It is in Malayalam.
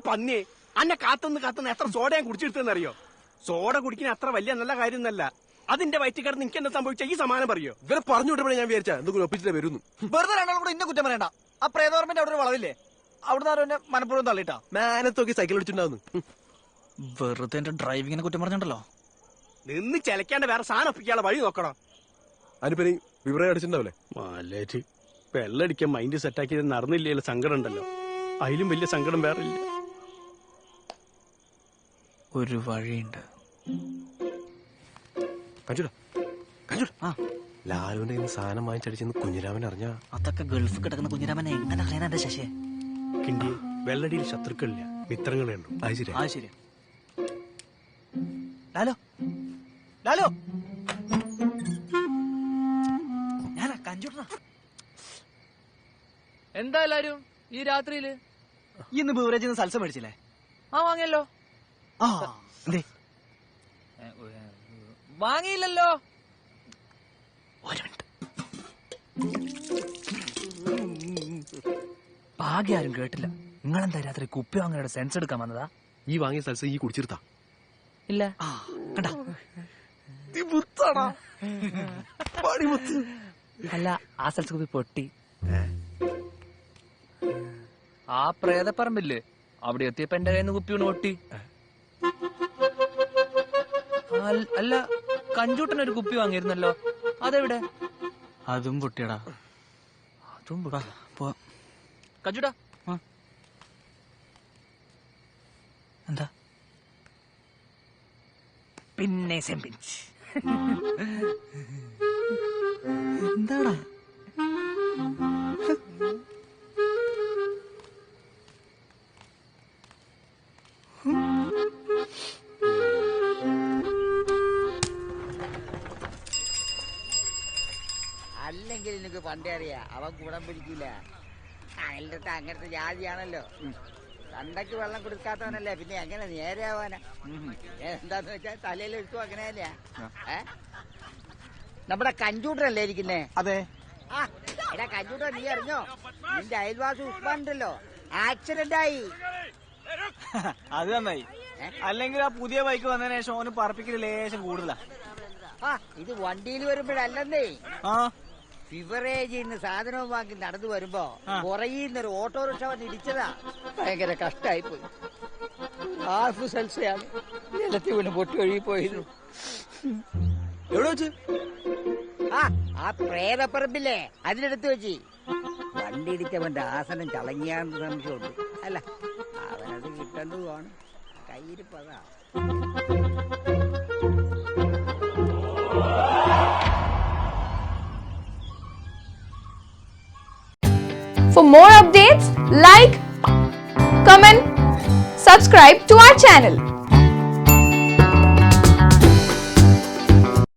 പന്നിയെ അന്നെ കാത്തുനിന്ന് എത്ര സോഡ ഞാൻ കുടിച്ചെടുത്തെന്നറിയോ? സോഡ കുടിക്കുന്ന അത്ര വലിയ നല്ല കാര്യമൊന്നല്ല. അതിന്റെ വയറ്റിൽ കിടന്ന് എനിക്ക് എന്താ സംഭവിച്ച ഈ സമാനം പറയോ? ഇവരെ പറഞ്ഞു വിട്ടപ്പോഴേ ഞാൻ വിചാരിച്ചാ എന്തെങ്കിലും ഒപ്പിച്ചിട്ട് വരുന്നു. വെറുതെ രണ്ടാളും കൂടെ ഇന്ന കുറ്റം പറയണ്ട. ആ പ്രേതോർമ്മന്റെ അവിടെ ഒരു വളവില്ലേ, അവിടുന്ന് ആരും എന്നെ മനപ്പുറം തള്ളിട്ടാ. മാനത്തൊക്കെ സൈക്കിൾ അടിച്ചിട്ടുണ്ടാവുന്നു. വെറുതെ എന്റെ ഡ്രൈവിങ്ങിനെ കുറ്റം പറഞ്ഞിട്ടുണ്ടല്ലോ. നിന്ന് ചിലക്കാണ്ട് വേറെ സാധനം ഒപ്പിക്കാനുള്ള വഴി നോക്കണം. അതിനിപ്പനി വിവരം അടിച്ചിട്ടുണ്ടാവില്ലേ? മാലേറ്റ് വെള്ളടിക്കാൻ മൈൻഡ് സെറ്റാക്കിയത് നടന്നില്ലേ സങ്കടം ഉണ്ടല്ലോ. അതിലും വലിയ സങ്കടം വേറെ ഇല്ല. ഒരു വഴിയുണ്ട്. ലാലുവിന്റെ സാധനം വാങ്ങിച്ചടിച്ചെന്ന് കുഞ്ഞിരാമൻ അറിഞ്ഞാ അതൊക്കെ ഗൾഫ് കിടക്കുന്ന കുഞ്ഞിരാമനെ എങ്ങനെ അറിയാൻ എന്റെ ശശിയെ? കിണ്ടി വെള്ളടിയിൽ ശത്രുക്കളില്ല, മിത്രങ്ങളേ ഉള്ളൂ. അത് ശരി. ലാലോ ലാലോ, ഞാനാ കഞ്ചൂട്ടനാ. എന്താ എല്ലാരും ഈ രാത്രിയില്? ഇന്ന് ബീവറേജിൽ നിന്ന് സൽസ മേടിച്ചില്ലേ? ആ വാങ്ങിയല്ലോ. എന്തേ വാങ്ങിയില്ലല്ലോ? ഒരു മിനിറ്റ്. ഭാഗ്യം ആരും കേട്ടില്ല. നിങ്ങളെന്താ രാത്രി കുപ്പി വാങ്ങാനുള്ള സെൻസ് എടുക്കാൻ വന്നതാ? ഈ വാങ്ങിയ സ്ഥലത്ത് ഈ കുടിച്ചിരുത്താ ഇല്ല. കണ്ടാ അല്ല, ആ സ്ഥലത്ത് കുപ്പി പൊട്ടി. ആ പ്രേതപ്പറമ്പില്ലേ, അവിടെ എത്തിയപ്പോ എന്റെ കയ്യിൽ നിന്ന് കുപ്പി വീണ് പൊട്ടി. അല്ല, കഞ്ചൂട്ടൻ ഒരു കുപ്പി വാങ്ങിയിരുന്നല്ലോ, അതെവിടെ? അതും പൊട്ടിയടാ. അതും പോവാ. കഞ്ചൂട്ടാ, എന്താ പിന്നെ സെമ്പിഞ്ച് എന്താടാ? അല്ലെങ്കിൽ എനിക്ക് പണ്ടേ അറിയാം അവൻ കൂടം പിടിക്കില്ല. അയലത്തെ അങ്ങനത്തെ ജാതിയാണല്ലോ. തണ്ടയ്ക്ക് വെള്ളം കൊടുക്കാത്തവനല്ലേ, പിന്നെ എങ്ങനെ നേരെയാവാനാ? എന്താന്ന് വെച്ചാൽ തലയിൽ എടുത്തു അങ്ങനെയല്ലേ? നമ്മുടെ കഞ്ചൂട്ടറല്ലേ ഇരിക്കുന്നേ? അതെ. ആ എടാ കഞ്ചൂട്ടർ, നീ അറിഞ്ഞോ നിന്റെ അയൽവാസി ഉസ്മാൻ ഉണ്ടല്ലോ, ആക്സിഡന്റ് ആയി. അത് നന്നായി. അല്ലെങ്കിൽ ആ പുതിയ ബൈക്ക് വന്നതിന് ശേഷം ഓന് പറപ്പിക്കല് ലേശം കൂടുതലാ. ആ ഇത് വണ്ടിയിൽ വരുമ്പോഴല്ലെന്നേ, ആ ബിവറേജിൽ നിന്ന് സാധനവും വാങ്ങി നടന്നു വരുമ്പോ പുറകിന്നൊരു ഓട്ടോറിക്ഷ വന്ന് ഇടിച്ചതാ. ഭയങ്കര കഷ്ടായി പോയി. ഹാഫ് സെൽസയാണ് ജലത്തിൽ വീണ് പൊട്ടി ഒഴുകി പോയത്. എവിടെ വെച്ച്? ആ പ്രേതപ്പറമ്പില്ലേ, അതിനടുത്ത് വെച്ച്. വണ്ടി ഇടിച്ചവന്റെ ആസനം ചളങ്ങിയാന്ന് സംശയമുണ്ട്. അല്ല, അവനത് കിട്ടേണ്ടതുമാണ്. കയ്യിരിപ്പതാ. For more updates, like, comment, subscribe to our channel.